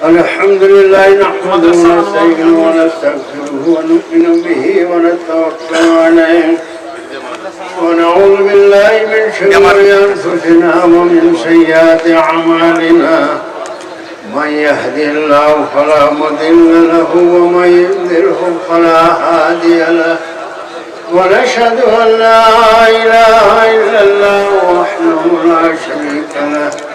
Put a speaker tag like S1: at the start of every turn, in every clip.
S1: अल्हम्दुलिल्लाह नहमदुहु व नस्तईनुहु व नस्तगफिरुहु व नु'मिनु बिही व नतवक्कलु अलैहि व नऊज़ु बिल्लाहि मिन शुरूरि अंफुसिना व मिन सय्यिआति अअमालिना मन यहदिहिल्लाहु फला मुदिल्ल लहु व मन युद्लिलहु फला हादिय लहु व नशहदु अन ला इलाहा इल्लल्लाह वहदहु ला शरीका लहु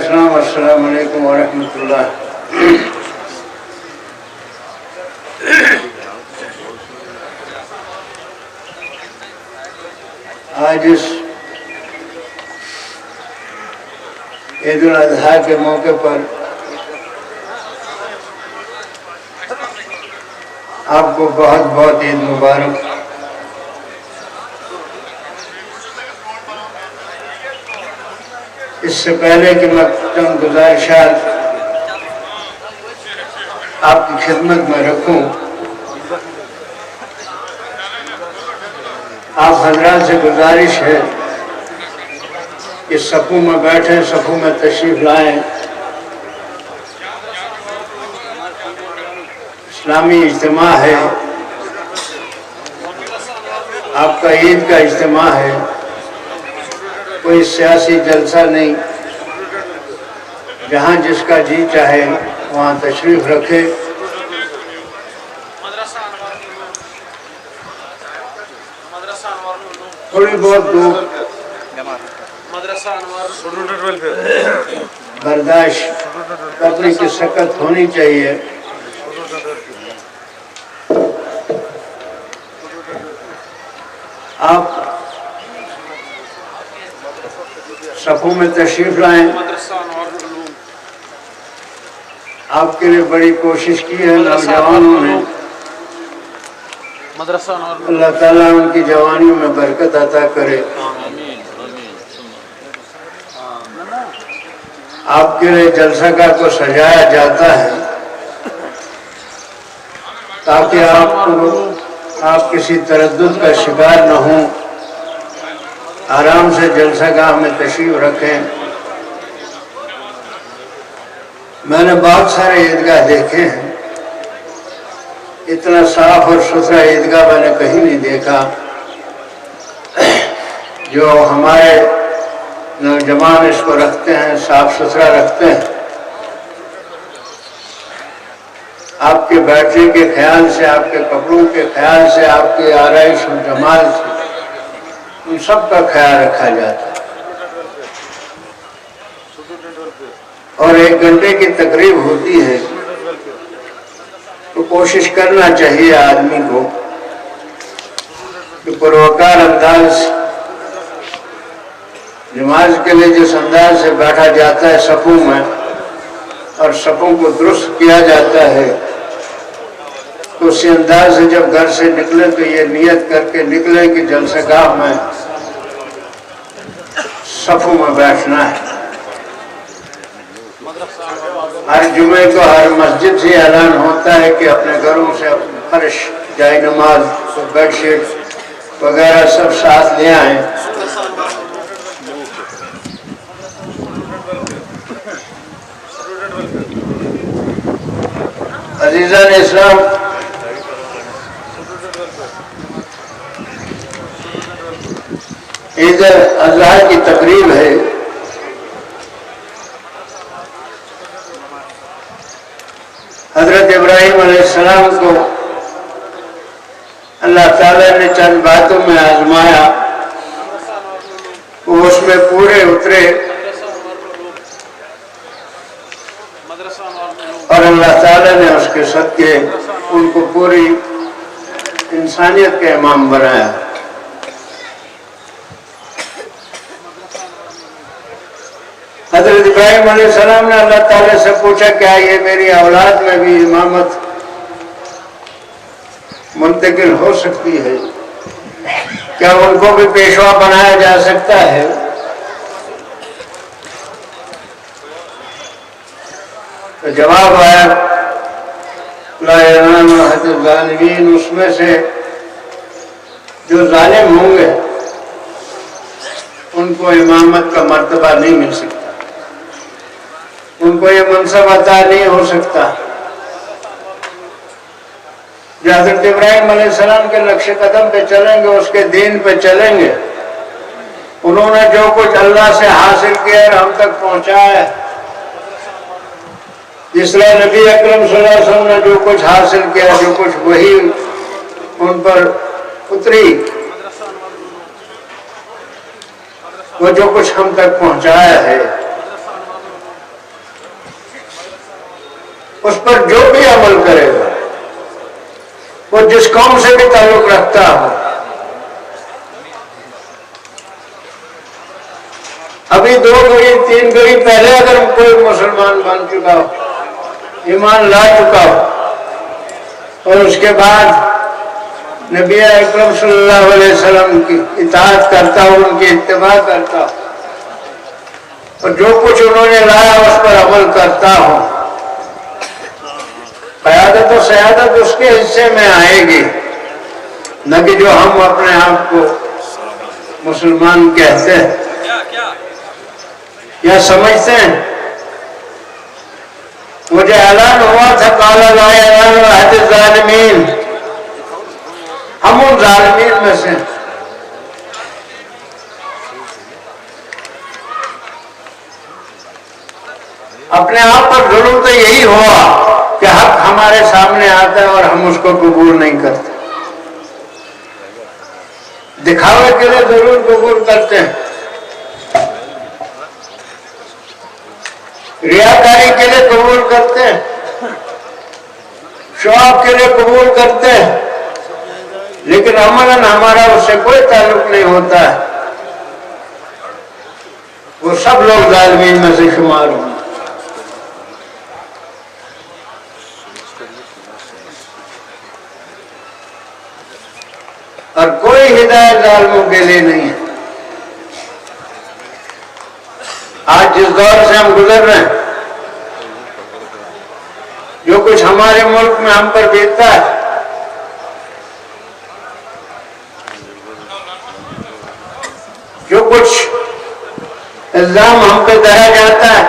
S1: इस्लाम अस्सलाम वालेकुम व रहमतुल्लाह। आज इस ईद उल अज़हा के मौके पर आपको बहुत बहुत ईद मुबारक। इससे पहले कि मैं चंद गुज़ारिशात आपकी खिदमत में रखूं, आप हजरात से गुजारिश है कि सफ़ू में बैठे, सफ़ू में तशरीफ लाएं। इस्लामी इज्तिमा है, आपका ईद का इज्तिमा है, कोई सियासी जलसा नहीं। जहाँ जिसका जी चाहे वहाँ तशरीफ रखे। थोड़ी बहुत धूप बर्दाश्त करने की सकत होनी चाहिए। आप सफ़ों में तशरीफ लाएं। आपके लिए बड़ी कोशिश की है नौजवानों ने। अल्लाह ताला उनकी जवानियों में बरकत अता करे। आपके लिए जलसागाह को सजाया जाता है ताकि आप किसी तरद्दुद का शिकार न हों, आराम से जलसागाह में तशरीफ रखें। मैंने बहुत सारे ईदगाह देखे हैं, इतना साफ और सुथरा ईदगाह मैंने कहीं नहीं देखा। जो हमारे नौजवान इसको रखते हैं, साफ सुथरा रखते हैं। आपके बैठने के ख्याल से, आपके कपड़ों के ख्याल से, आपके आराइश और जमाल से उन सब का ख्याल रखा जाता है। और 1 घंटे की तकरीब होती है तो कोशिश करना चाहिए आदमी को कि पुरवकार अंदाज नमाज के लिए जिस अंदाज से बैठा जाता है सफ़ों में और सफ़ों को दुरुस्त किया जाता है, तो उसी अंदाज से जब घर से निकले तो ये नियत करके निकले कि जलसागाह में सफ़ों में बैठना है। हर जुमे को हर मस्जिद से ऐलान होता है कि अपने घरों से फर्श, जाए नमाज, बेडशीट वगैरह सब साथ ले आए। अज़ीज़ान इस्लाम, ईद अज़हा की तकरीब है। हजरत इब्राहीम अलैहिस्सलाम को अल्लाह ताला ने चंद बातों में आजमाया उसमें पूरे उतरे और अल्लाह ताला ने उसके सदके उनको पूरी इंसानियत का इमाम बनाया। हजरत इब्राहिम अलैहिस्सलाम ने अल्लाह ताला से पूछा, क्या ये मेरी औलाद में भी इमामत मुंतकिल हो सकती है? क्या उनको भी पेशवा बनाया जा सकता है? तो जवाब आया, ला यनालु अहदुल ज़ालिमीन, उसमें से जो जालिम होंगे उनको इमामत का मर्तबा नहीं मिल सकता, उनको ये मनसब अता नहीं हो सकता। जो हज़रत इब्राहिम अलैहिस्सलाम के नक्शे कदम पे चलेंगे, उसके दीन पे चलेंगे, उन्होंने जो कुछ अल्लाह से हासिल किया और हम तक पहुंचाया, इसलिए नबी अकरम सल्लल्लाहु अलैहि वसल्लम ने जो कुछ हासिल किया, जो कुछ वही उन पर उतरी, वो जो कुछ हम तक पहुंचाया है, उस पर जो भी अमल करेगा, वो जिस कौम से भी ताल्लुक रखता हो। अभी 2 घड़ी 3 घड़ी पहले अगर कोई मुसलमान बन चुका हो, ईमान ला चुका हो, और उसके बाद नबी अकरम सल्लल्लाहु अलैहि वसल्लम की इताअत करता हो, उनकी इत्तिबा करता हो, और जो कुछ उन्होंने लाया उस पर अमल करता हो, क़यादत और सयादत उसके हिस्से में आएगी, न कि जो हम अपने आप को मुसलमान कहते हैं या समझते हैं। मुझे ऐलान हुआ था, काला ला यनालु अहदुल ज़ालिमीन, हम उन ज़ालिमीन में से। अपने आप पर जुल्म तो यही हुआ कि हक हमारे सामने आता है और हम उसको कबूल नहीं करते, दिखावे के लिए जरूर कबूल करते हैं, रियाकारी के लिए कबूल करते हैं, शौक के लिए कबूल करते हैं, लेकिन अमलन हमारा उससे कोई ताल्लुक नहीं होता है। वो सब लोग ज़ालिमीन में से शुमार होंगे। और कोई हिदायत ज़ालिमों के लिए नहीं है। आज जिस दौर से हम गुजर रहे हैं, जो कुछ हमारे मुल्क में हम पर बीतता है, जो कुछ इल्जाम हम पे दया जाता है,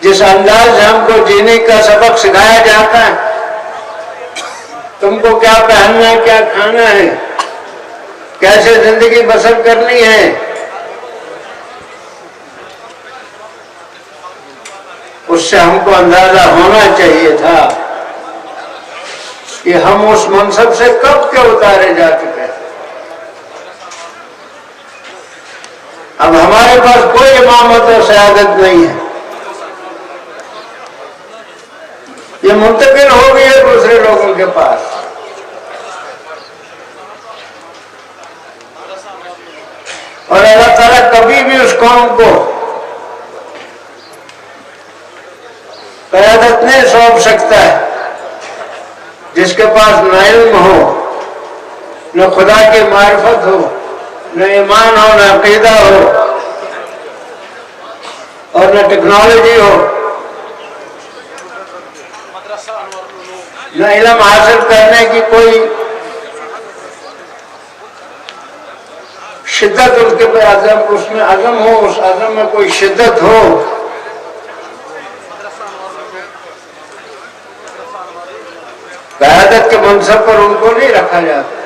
S1: जिस अंदाज से हमको जीने का सबक सिखाया जाता है, तुमको क्या पहनना है, क्या खाना है, कैसे जिंदगी बसर करनी है, उससे हमको अंदाजा होना चाहिए था कि हम उस मनसब से कब के उतारे जा चुके हैं। अब हमारे पास कोई इमामत और सयादत नहीं है, ये मुंतकिल हो गई है दूसरे लोगों के पास। और अल्लाह ताला कभी भी उस कौम को क़यादत नहीं सौंप सकता है जिसके पास न इल्म हो, न खुदा की मारिफत हो, न ईमान हो, न अकीदा हो, और न टेक्नोलॉजी हो, न इल्म हासिल करने की कोई शिद्दत उसके पे अज़म, उसमें अज़म हो, उस अज़म में कोई शिद्दत हो। क़यादत के मनसब पर उनको नहीं रखा जाता।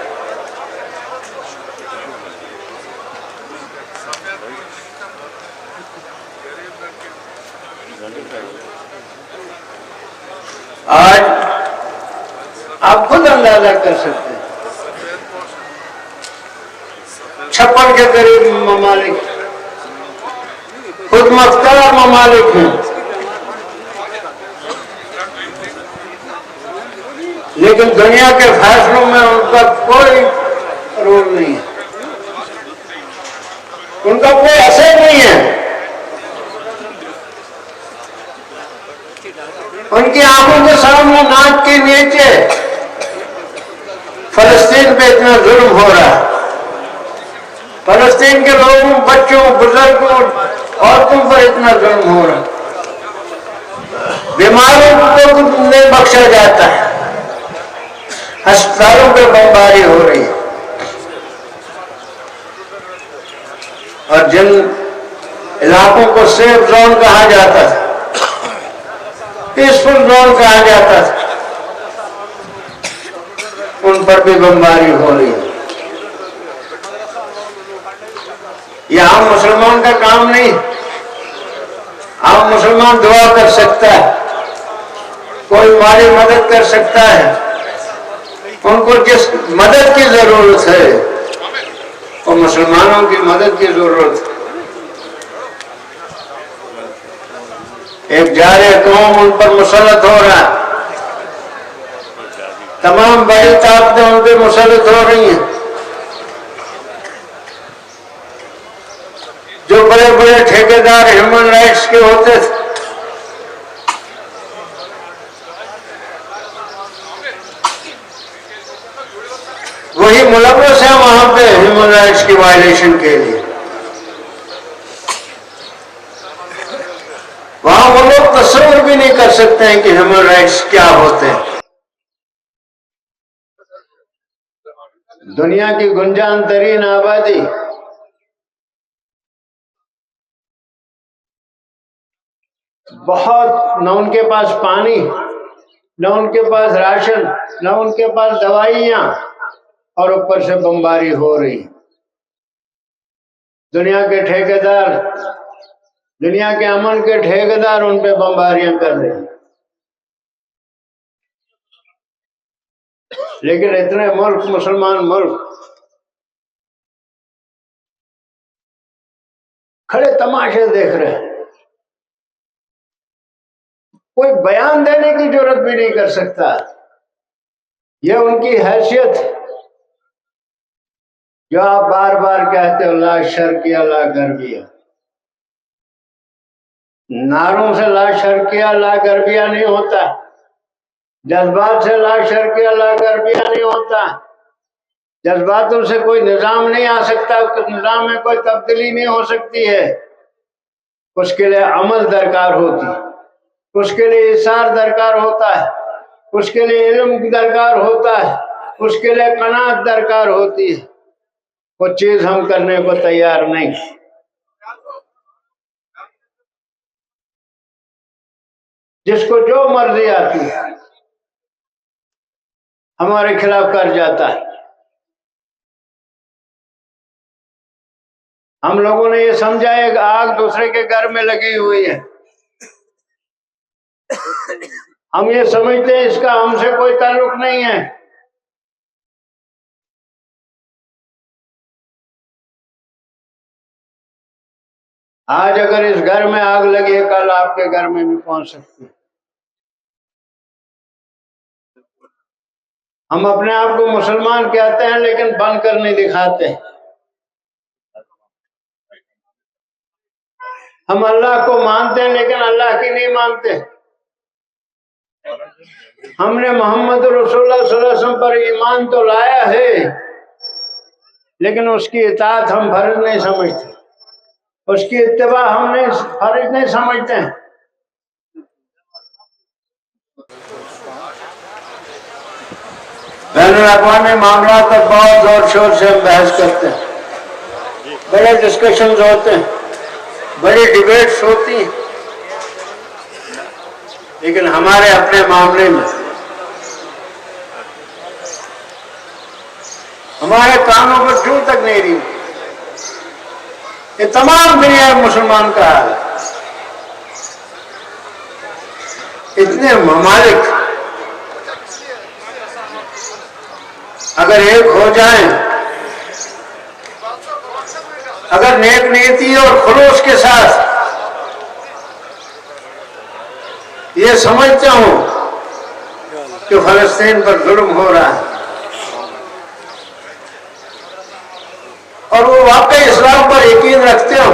S1: आज आप खुद अंदाजा कर सकते हैं 56 के करीब ममालिक, खुद मुख्तार ममालिक हैं, लेकिन दुनिया के फैसलों में उनका कोई रोल नहीं है, उनका कोई असर नहीं है। उनकी आंखों के सामने, नाक के नीचे फलस्तीन पे इतना जुल्म हो रहा है, फलस्तीन के लोगों, बच्चों, बुजुर्गों, औरतों पर इतना जुल्म हो रहा है, बीमारों को नहीं बख्शा जाता है, अस्पतालों पे बमबारी हो रही है, और जिन इलाकों को सेफ जोन कहा जाता था, पीसफुल जोन कहा जाता था, उन पर भी बमबारी हो रही है। यह आम मुसलमान का काम नहीं। आम मुसलमान दुआ कर सकता है, कोई माली मदद कर सकता है, उनको जिस मदद की जरूरत है वो मुसलमानों की मदद की जरूरत है। एक जारे कौम उन पर मुसल्लत हो रहा है, तमाम बड़ी ताकतें उन पर मुसल्लत हो रही हैं। जो बड़े बड़े ठेकेदार ह्यूमन राइट्स के होते थे, वही मुलव्वस है वहां पे ह्यूमन राइट्स की वायलेशन के लिए। वहां वो लोग तस्वीर भी नहीं कर सकते हैं कि ह्यूमन राइट्स क्या होते हैं। दुनिया की गुंजान तरीन आबादी बहुत, न उनके पास पानी, न उनके पास राशन, न उनके पास दवाइयां, और ऊपर से बमबारी हो रही। दुनिया के ठेकेदार, दुनिया के अमन के ठेकेदार उन पे बमबारियां कर रहे हैं। लेकिन इतने मुल्क, मुसलमान मुल्क, खड़े तमाशे देख रहे हैं। कोई बयान देने की जरूरत भी नहीं कर सकता। यह उनकी हैसियत जो आप बार बार कहते हो, ला शर्किया ला गरबिया। नारों से ला शर्किया ला गरबिया नहीं होता, जज्बात से ला शर्किया ला गरबिया नहीं होता। जज्बातों से कोई निजाम नहीं आ सकता, निजाम में कोई तब्दीली नहीं हो सकती है। उसके लिए अमल दरकार होती है, उसके लिए इसार दरकार होता है, उसके लिए इल्म दरकार होता है, उसके लिए कनात दरकार होती है। वो चीज हम करने को तैयार नहीं। जिसको जो मर्जी आती है हमारे खिलाफ कर जाता है। हम लोगों ने ये समझा है आग दूसरे के घर में लगी हुई है, हम ये समझते हैं इसका हमसे कोई ताल्लुक नहीं है। आज अगर इस घर में आग लगी है, कल आपके घर में भी पहुंच सकती है। हम अपने आप को मुसलमान कहते हैं लेकिन बनकर नहीं दिखाते। हम अल्लाह को मानते हैं लेकिन अल्लाह की नहीं मानते। हमने मोहम्मद रसूलुल्लाह सल्लल्लाहु अलैहि वसल्लम पर ईमान तो लाया है लेकिन उसकी इताअत हम फर्ज नहीं समझते, उसकी इत्तिबा हम नहीं फर्ज नहीं समझते हैं। बैनुल-अक़वामी मामला पर बहुत जोर शोर से हम बहस करते हैं, बड़े डिस्कशंस होते हैं, बड़ी डिबेट्स होती हैं, लेकिन हमारे अपने मामले में हमारे कानों पर जू तक नहीं रही। ये तमाम दुनिया मुसलमान का हाल है। इतने ममालिक अगर एक हो जाएं अगर नेक नीति और खुलूस के साथ ये समझता हूं कि फलस्तीन पर जुल्म हो रहा है और वो वाकई इस्लाम पर यकीन रखते हो,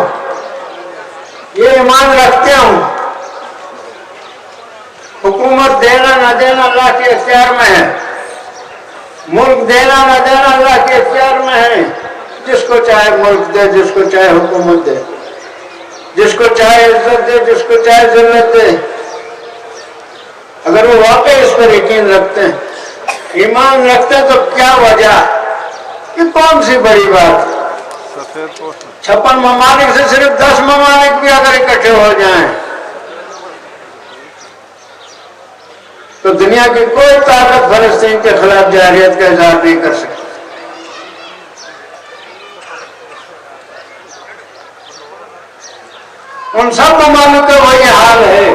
S1: ये ईमान रखते हो, हुकूमत देना न देना अल्लाह के इख्तियार में है, मुल्क देना न देना अल्लाह के इख्तियार में है। जिसको चाहे मुल्क दे, जिसको चाहे हुकूमत दे, जिसको चाहे इज्जत दे, जिसको चाहे जिल्लत दे। अगर वो वाकई इस पर यकीन रखते हैं, ईमान रखते हैं, तो क्या वजह, ये कौन सी बड़ी बात। 56 ममालिक से सिर्फ 10 ममालिक भी अगर इकट्ठे हो जाएं तो दुनिया की कोई ताकत फलस्तीन के खिलाफ जारियत का इजहार नहीं कर सकती। उन सब ममालिक का वही हाल है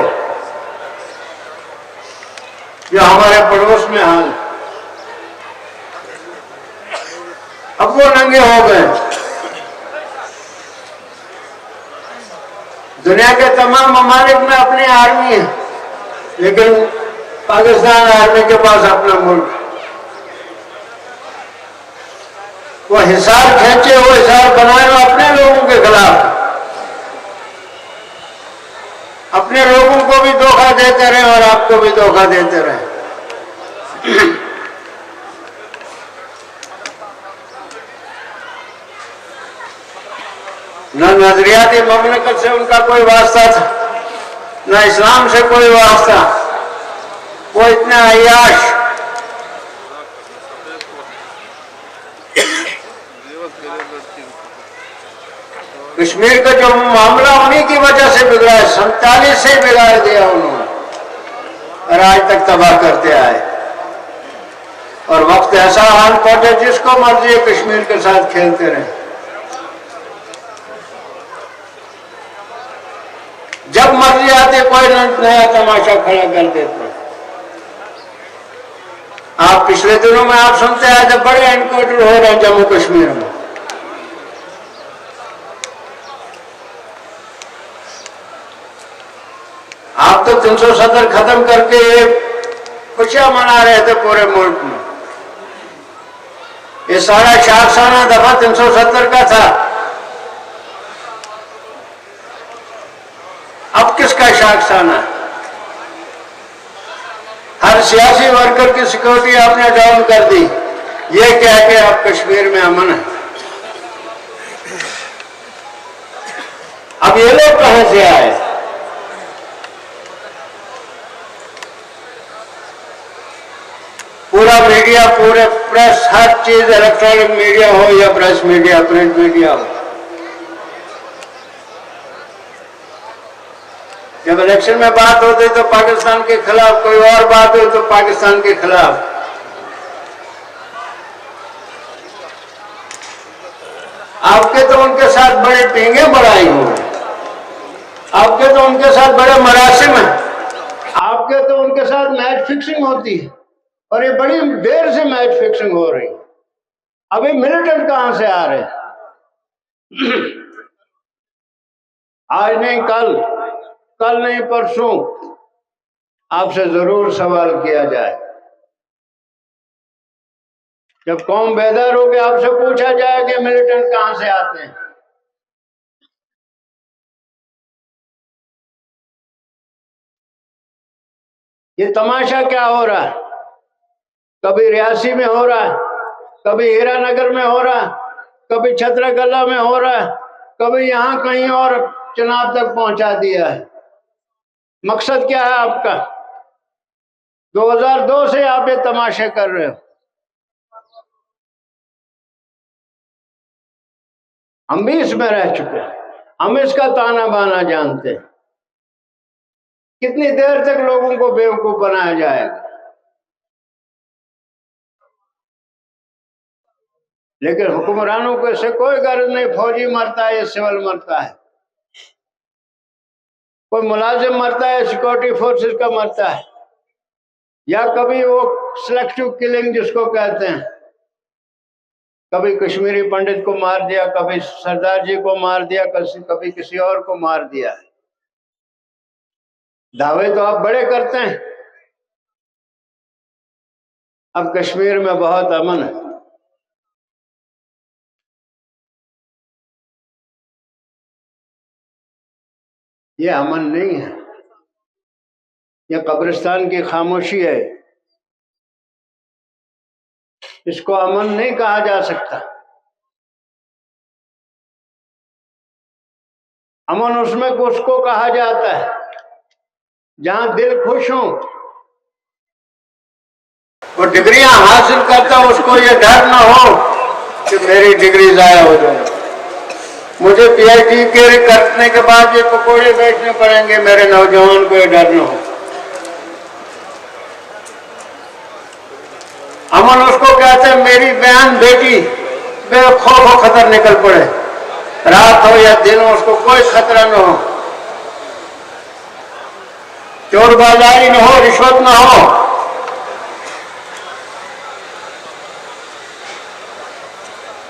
S1: जो हमारे पड़ोस में हाल। अब वो नंगे हो गए। दुनिया के तमाम ममालिक में अपनी आर्मी है, लेकिन पाकिस्तान आर्मी के पास अपना मुल्क। वो हिसार खींचे, वो हिसार बनाए वो अपने लोगों के खिलाफ, अपने लोगों को भी धोखा देते रहे और आपको भी धोखा देते रहे। न नजरियाती ममलकत से उनका कोई वास्ता था, न इस्लाम से कोई वास्ता। वो इतना अय्याश, कश्मीर का जो मामला उन्हीं की वजह से बिगड़ा है, 47 से बिगाड़ दिया उन्होंने और आज तक तबाह करते आए। और वक्त ऐसा हाल पहुंचे जिसको मर्जी कश्मीर के साथ खेलते रहे। जब मर्जी आते कोई नया तमाशा खड़ा कर देते। आप पिछले दिनों में आप सुनते आए जब बड़े एनकाउंटर हो रहे हैं जम्मू कश्मीर में। आप तो 370 खत्म करके खुशियां मना रहे थे पूरे मुल्क में। ये सारा शाखसाना दफा 370 का था। अब किसका शाखसाना? हर सियासी वर्कर की सिक्योरिटी आपने डाउन कर दी, ये कह के अब कश्मीर में अमन है। अब ये लोग कहां से आए? पूरा मीडिया, पूरे प्रेस, हर चीज, इलेक्ट्रॉनिक मीडिया हो या प्रेस मीडिया, प्रिंट मीडिया हो, जब इलेक्शन में बात होती तो पाकिस्तान के खिलाफ, कोई और बात हो तो पाकिस्तान के खिलाफ। आपके तो उनके साथ बड़े पींगे बढ़ाई हुए, आपके तो उनके साथ बड़े मरासिम हैं, आपके तो उनके साथ मैच फिक्सिंग होती है और ये बड़ी देर से मैच फिक्सिंग हो रही। अभी मिलिटेंट कहां से आ रहे? आज नहीं कल, कल नहीं परसों आपसे जरूर सवाल किया जाए। जब कौम बेदार होगी आपसे पूछा जाए कि मिलिटेंट कहां से आते हैं। ये तमाशा क्या हो रहा है? कभी रियासी में हो रहा है, कभी हीरानगर में हो रहा है, कभी छत्रगला में हो रहा है, कभी यहां कहीं और चुनाव तक पहुंचा दिया है। मकसद क्या है आपका? 2002 से आप ये तमाशे कर रहे हो। हम भी इसमें रह चुके हैं, हम इसका ताना बाना जानते हैं। कितनी देर तक लोगों को बेवकूफ बनाया जाएगा? लेकिन हुक्मरानों को इससे कोई गर्ज नहीं। फौजी मरता है या सिविल मरता है, कोई मुलाजिम मरता है, सिक्योरिटी फोर्सेस का मरता है, या कभी वो सिलेक्टिव किलिंग जिसको कहते हैं, कभी कश्मीरी पंडित को मार दिया, कभी सरदार जी को मार दिया, कभी किसी और को मार दिया। दावे तो आप बड़े करते हैं। अब कश्मीर में बहुत अमन है। ये अमन नहीं है, ये कब्रिस्तान की खामोशी है। इसको अमन नहीं कहा जा सकता। अमन उसमें उसको कहा जाता है जहां दिल खुश हो। वो डिग्रियां हासिल करता उसको ये डर ना हो कि मेरी डिग्री जाया हो जाए। मुझे पीएचडी करने के बाद ये पकोड़े बेचने पड़ेंगे, मेरे नौजवान को ये डर न हो। अमन उसको कहते हैं मेरी बहन बेटी बेखौफ खतर निकल पड़े, रात हो या दिन हो उसको कोई खतरा न हो, चोर बाजारी न हो, रिश्वत न हो।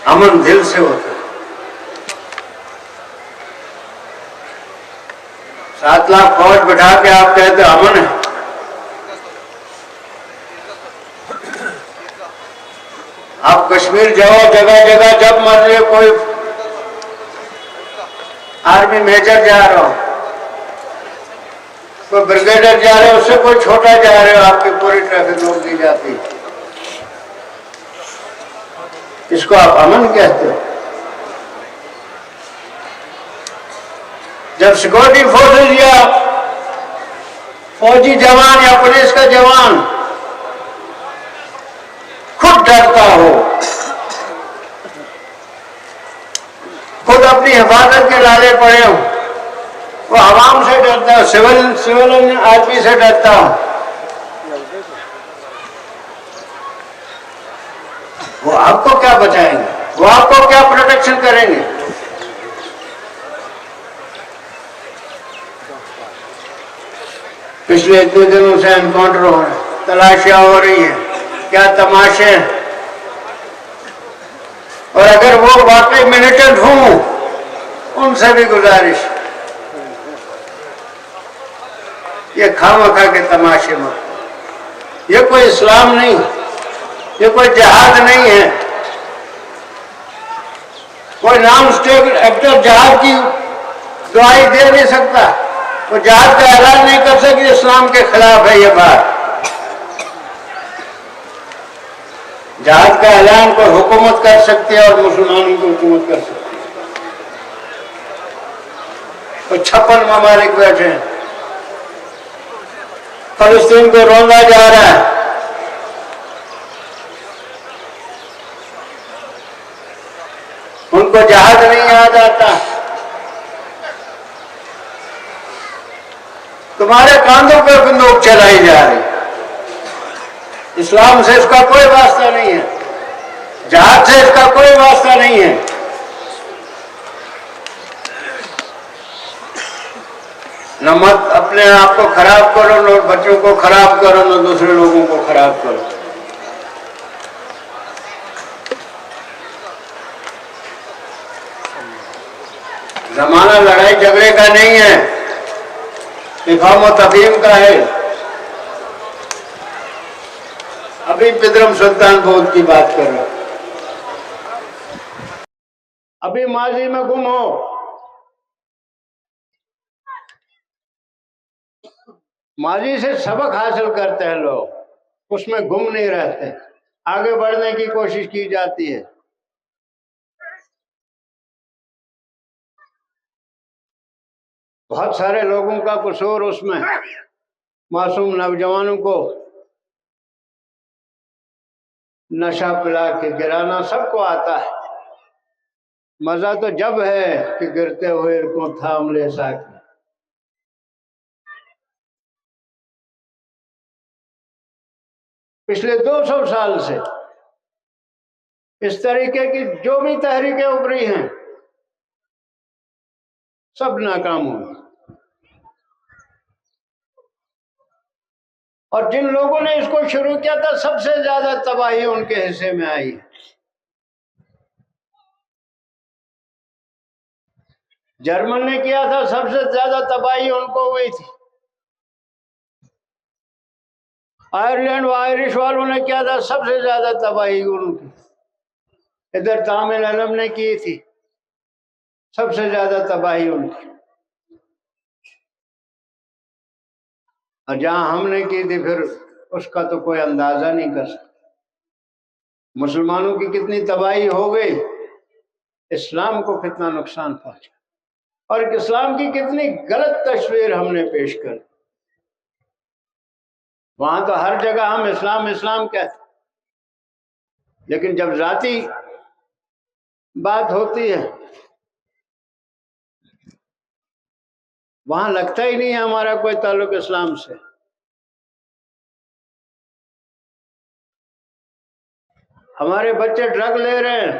S1: अमन दिल से होता है। 7 लाख फौज बिठा के आप कहते अमन है। आप कश्मीर जाओ, जगह जगह जब मर्जी कोई आर्मी मेजर जा रहा हो, कोई ब्रिगेडियर जा रहे हो, उससे कोई छोटा जा रहे हो, आपकी पूरी ट्रैफिक रोक दी जाती है। इसको आप अमन कहते हो। जब सिक्योरिटी फोर्सेस या फौजी जवान या पुलिस का जवान खुद डरता हो, खुद अपनी हिफाजत के लाले पड़े हो, वो आवाम से डरता हो, सिविल आदमी से डरता हो, वो आपको क्या बचाएंगे? वो आपको क्या प्रोटेक्शन करेंगे? पिछले इतने दिनों से एनकाउंटर हो रहे हैं, तलाशियां हो रही हैं, क्या तमाशे हैं। और अगर वो वाकई मिलिटेंट हों, उनसे भी गुजारिश, ये खामखा के तमाशे में, ये कोई इस्लाम नहीं, ये कोई जिहाद नहीं है। कोई नॉन स्टेट एक्टर जिहाद की दुआई दे नहीं सकता, वो जिहाद का ऐलान नहीं कर सकती। इस्लाम के खिलाफ है ये बात। जिहाद का ऐलान कोई हुकूमत कर सकती है और मुसलमानों की हुकूमत कर सकती है। तो 56 ममालिक बैठे हैं, फलस्तीन को रौंदा जा रहा है। उनको जिहाद नहीं याद आता। तुम्हारे कांधों पर बंदूक चलाई जा रही। इस्लाम से इसका कोई वास्ता नहीं है, जिहाद से इसका कोई वास्ता नहीं है। न मत अपने आप को खराब करो, न बच्चों को खराब करो, न दूसरे लोगों को खराब करो। जमाना लड़ाई झगड़े का नहीं है, इफ़ाम और तफहीम का है। अभी बिदरम सुल्तान बौद्ध की बात कर रहा हूं। अभी माजी में गुम हो, माजी से सबक हासिल करते हैं लोग, उसमें गुम नहीं रहते, आगे बढ़ने की कोशिश की जाती है। बहुत सारे लोगों का कसूर उसमें, मासूम नौजवानों को नशा पिला के गिराना सबको आता है। मजा तो जब है कि गिरते हुए को थाम ले साथ। पिछले 200 साल से इस तरीके की जो भी तहरीकें उभरी हैं सब नाकाम हुई। और जिन लोगों ने इसको शुरू किया था सबसे ज्यादा तबाही उनके हिस्से में आई। जर्मन ने किया था, सबसे ज्यादा तबाही उनको हुई थी। आयरलैंड व आयरिश वालों ने किया था, सबसे ज्यादा तबाही उनकी। इधर तमिलनाडु ने की थी, सबसे ज्यादा तबाही उनकी। और जहां हमने की थी फिर उसका तो कोई अंदाजा नहीं कर सकता। मुसलमानों की कितनी तबाही हो गई, इस्लाम को कितना नुकसान पहुंचा, और इस्लाम की कितनी गलत तस्वीर हमने पेश कर। वहां तो हर जगह हम इस्लाम इस्लाम कहते, लेकिन जब जाती बात होती है वहां लगता ही नहीं है हमारा कोई ताल्लुक इस्लाम से। हमारे बच्चे ड्रग ले रहे हैं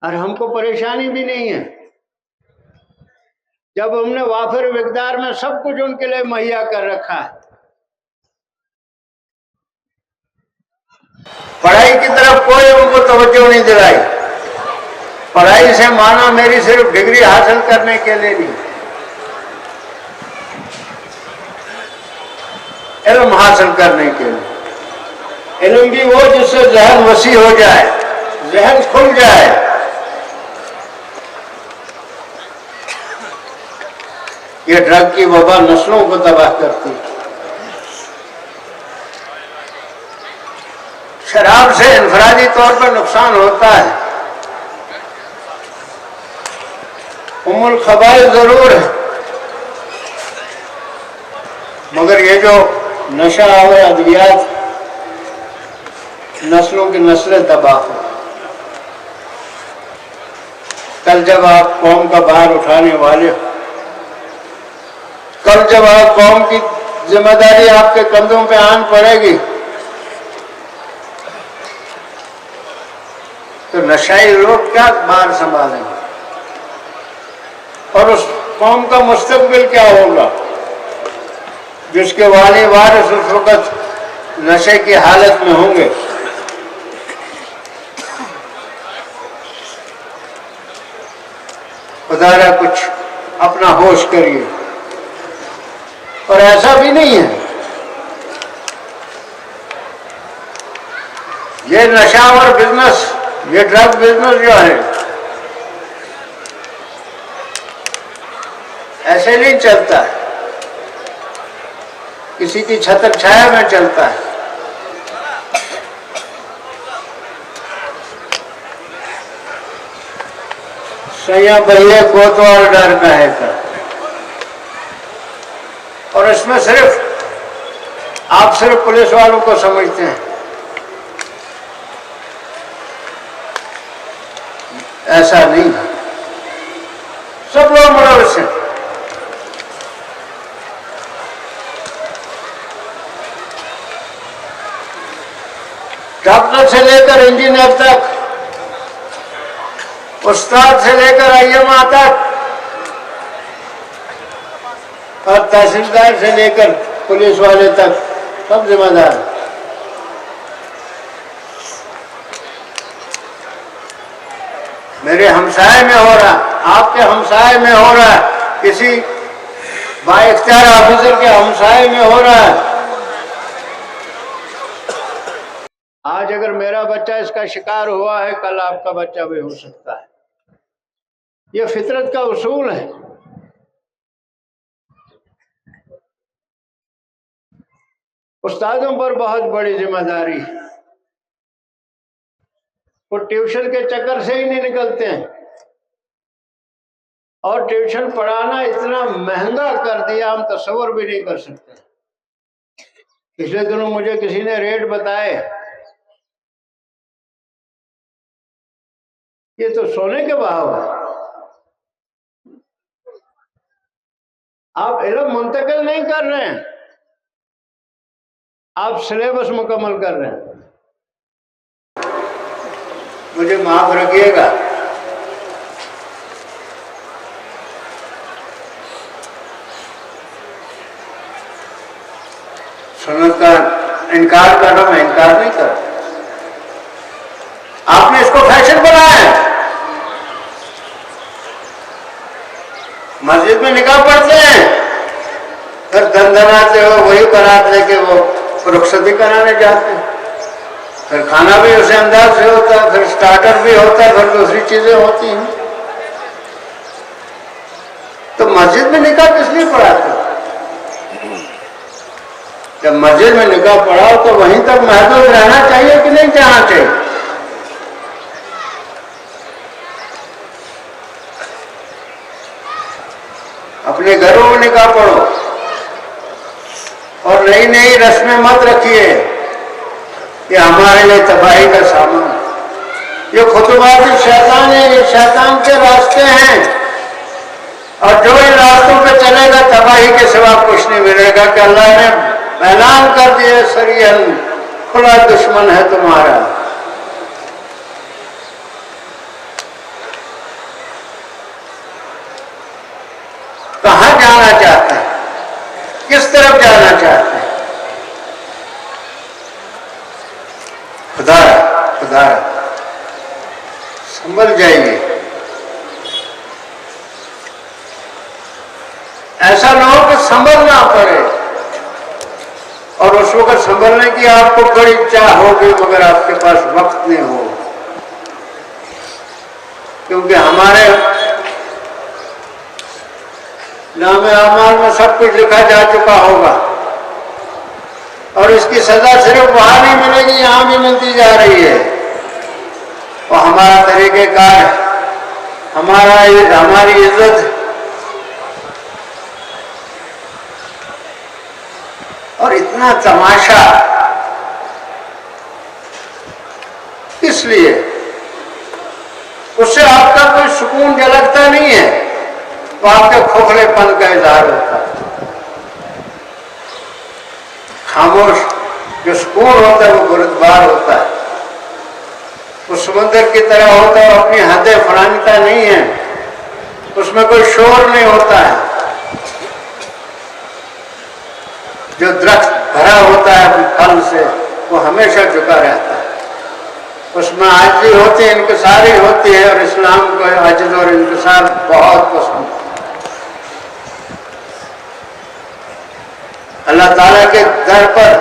S1: और हमको परेशानी भी नहीं है, जब हमने वाफिर मिकदार में सब कुछ उनके लिए मुहैया कर रखा है। पढ़ाई की तरफ कोई उनको तवज्जो नहीं दिलाई। पढ़ाई से माना मेरी सिर्फ डिग्री हासिल करने के लिए नहीं, इल्म हासिल करने के लिए। इल्म भी वो जिससे जहन वसी हो जाए, जहन खुल जाए। ये ड्रग की वबा नस्लों को तबाह करती है। शराब से इनफरादी तौर पर नुकसान होता है, उम्मुल खबाइस जरूर है, मगर ये जो नशा और अद्वियात नस्लों की नस्लें तबाह हो। कल जब आप कौम का भार उठाने वाले हो, कल जब आप कौम की जिम्मेदारी आपके कंधों पे आन पड़ेगी, तो नशाई लोग क्या भार संभालेंगे, और उस कौम का मुस्तकबिल क्या होगा जिसके वाले वारिस उस वक्त नशे की हालत में होंगे। खुदारा कुछ अपना होश करिए। और ऐसा भी नहीं है, ये नशा और बिजनेस, ये ड्रग बिजनेस जो है ऐसे नहीं चलता है, किसी की छत्र छाया में चलता है। सैया बहिए कोतवाल डर का है का। और इसमें सिर्फ आप सिर्फ पुलिस वालों को समझते हैं, ऐसा नहीं, सब लोग मुलविस हैं। डॉक्टर से लेकर इंजीनियर तक, उस्ताद से लेकर आईएमए तक, और तहसीलदार से लेकर पुलिस वाले तक सब जिम्मेदार। मेरे हमसाए में हो रहा, आपके हमसाए में हो रहा, किसी बाइख्तियार ऑफिसर के हमसाए में हो रहा है। आज अगर मेरा बच्चा इसका शिकार हुआ है, कल आपका बच्चा भी हो सकता है। ये फितरत का उसूल है। उस्तादों पर बहुत बड़ी जिम्मेदारी है, वो ट्यूशन के चक्कर से ही नहीं निकलते हैं। और ट्यूशन पढ़ाना इतना महंगा कर दिया, हम तस्वर भी नहीं कर सकते। पिछले दिनों मुझे किसी ने रेट बताए, ये तो सोने के भाव है। आप इल्म मुंतकिल नहीं कर रहे हैं, आप सिलेबस मुकम्मल कर रहे हैं। मुझे माफ रखिएगा, सुन्नत का इनकार कर रहा, मैं इनकार नहीं कर रहा। आपने इसको फैशन बनाया है, मस्जिद में निकाह पढ़ते हैं, फिर दंदनाते हो वही बारात लेके वो रुखसती कराने जाते हैं, फिर खाना भी उसी अंदाज से होता है, फिर स्टार्टर भी होता है, फिर दूसरी चीजें होती हैं। तो मस्जिद में निकाह किस लिए पढ़ाते हो? जब मस्जिद में निकाह पढ़ाओ तो वहीं तक महदूद रहना चाहिए कि नहीं जाना चाहिए? अपने घरों में निकाह पढ़ो और नई नई रस्में मत रखिए, ये हमारे लिए तबाही का सामान है। ये खुतबात शैतान है, ये शैतान के रास्ते हैं, और जो इन रास्तों पे चलेगा तबाही के सिवा कुछ नहीं मिलेगा। कि अल्लाह ने ऐलान कर दिया सरियन, खुला दुश्मन है तुम्हारा। कहां जाना चाहते हैं, किस तरफ जाना चाहते हैं? खुदा खुदा संभल जाइए। ऐसा ना हो कि संभलना पड़े, और उस वक्त संभलने की आपको बड़ी चाह होगी मगर आपके पास वक्त नहीं हो, क्योंकि हमारे नामे अमाल में सब कुछ लिखा जा चुका होगा, और इसकी सजा सिर्फ वहां नहीं मिलेगी, यहां भी मिलती जा रही है। और हमारा तरीकेकार, हमारी इज्जत और इतना तमाशा इसलिए उससे आपका कोई सुकून झलकता नहीं है, तो आपके खोखलेपन का इजहार होता है। खामोश जो सुकून होता है वो बुरदबार होता है, वो समुद्र की तरह होता है, अपनी हदें फलानता नहीं है, उसमें कोई शोर नहीं होता है। जो दरख्त भरा होता है अपने फल से, वो हमेशा झुका रहता है, उसमें आजिज़ी होती है, इंकिसारी होती है, और इस्लाम को आजिज़ और इंकिसार बहुत पसंद है। अल्लाह ताला के दर पर,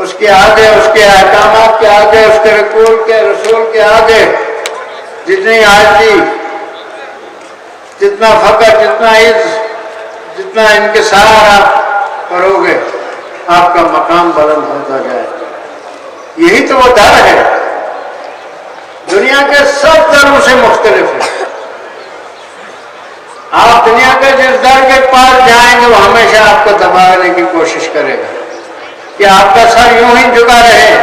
S1: उसके आगे, उसके अहकामात के आगे, उसके रसूल के आगे जितनी आजिज़ी, जितना फकर, जितना इज्ज, जितना इंकिसार आप करोगे, आपका मकाम बुलंद होता जाए। यही तो वो दर है, दुनिया के सब दरों से मुख्तलिफ है। आप दुनिया के जिस दर के पास जाएंगे वो हमेशा आपको दबाने की कोशिश करेगा कि आपका सर यूं ही झुका रहे,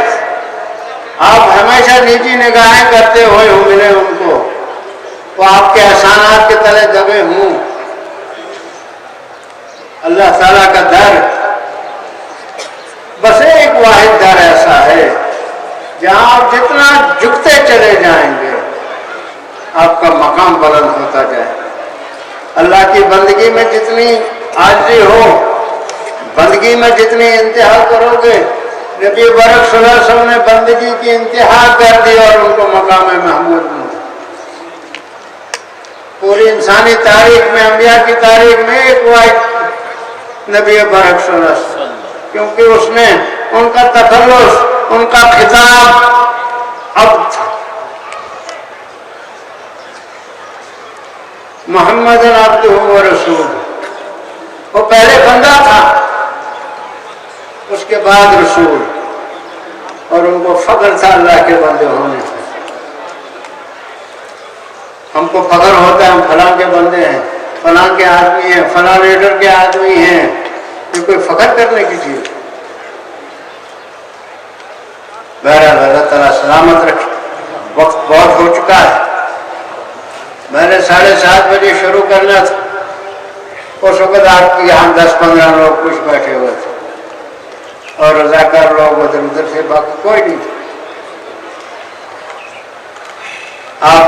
S1: आप हमेशा नीची निगाहें करते हुए मिले उनको, वो आपके एहसानात के तले दबे हों। अल्लाह ताला का दर बस एक वाहिद दर ऐसा है जहां आप जितना झुकते चले जाएंगे आपका मकाम बुलंद होता जाए। अल्लाह की बंदगी में जितनी आजिज़ी हो, बंदगी में जितनी इंतहा करोगे, नबी बरक सल्लल्लाहु अलैहि वसल्लम ने बंदगी की इंतहा कर दी और उनको मकाम महमूद मिला। पूरी इंसानी तारीख में, अंबिया की तारीख में एक वाहिद नबी बरक सल्लल्लाहु अलैहि वसल्लम, क्योंकि उसने उनका तखल्लुस, उनका खिताब अब था। मोहम्मद अब्दुहु व रसूल, वो पहले बंदा था, उसके बाद रसूल, और उनको फख्र था अल्लाह के बंदे होने से। हमको फख्र होता है हम फलां के बंदे हैं, फलां के आदमी हैं, फलां लीडर के आदमी हैं, ये कोई फख्र करने की चीज। बहरहाल अल्लाह ताला सलामत रखे। वक्त बहुत हो चुका है, मैंने 7:30 बजे शुरू करना था, उस वक्त आपके यहाँ 10-15 लोग कुछ बैठे हुए थे और रजाकार लोग उधर उधर से, बाकी कोई नहीं। आप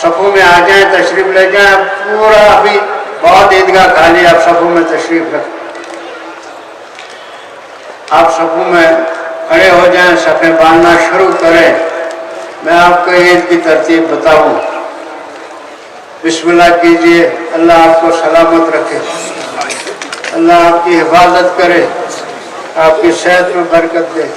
S1: सफों में आ जाएं, तशरीफ ले जाएं, पूरा अभी बहुत ईदगाह खाली, आप सफों में तशरीफ रखें, आप सफों में खड़े हो जाएं, सफ़े बांधना शुरू करें। मैं आपको ईद की तरतीब बताऊं, बिस्मिल्लाह कीजिए। अल्लाह आपको सलामत रखे, अल्लाह आपकी हिफाजत करे, आपकी सेहत में बरकत दे।